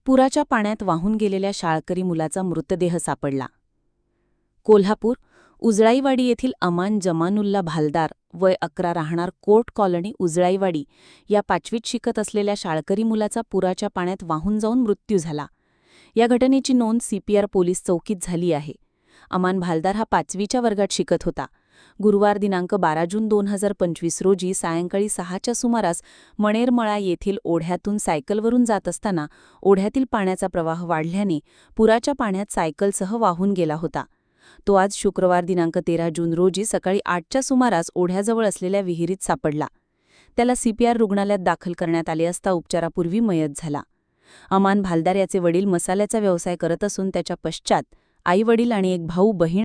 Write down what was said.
पुराच्या पाण्यात वाहून गेलेल्या शाळकरी मुलाचा मृतदेह सापडला. कोल्हापूर उजळाईवाडी येथील अमान जमानुल्ला भालदार वय 11 राहणार कोर्ट कॉलनी उजळाईवाडी या 5वीत शिकत असलेल्या शाळकरी मुलाचा पुराच्या पाण्यात वाहून जाऊन मृत्यू झाला. या घटनेची नोंद CPR पोलीस चौकीत झाली आहे. अमान भालदार हा 5वीच्या वर्गात शिकत होता. गुरुवार दिनांक 12 जून 2025 रोजी सायंकाळी 6च्या सुमारास मणेरमळा येथील ओढ्यातून सायकलवरून जात असताना ओढ्यातील पाण्याचा प्रवाह वाढल्याने पुराच्या पाण्यात सायकलसह वाहून गेला होता. तो आज शुक्रवार दिनांक 13 जून रोजी सकाळी 8च्या सुमारास ओढ्याजवळ असलेल्या विहिरीत सापडला. त्याला CPR रुग्णालयात दाखल करण्यात आले असता उपचारापूर्वी मयत झाला. अमान भालदार याचे वडील मसाल्याचा व्यवसाय करत असून त्याच्या पश्चात आई-वडील आणि एक भाऊ-बहीण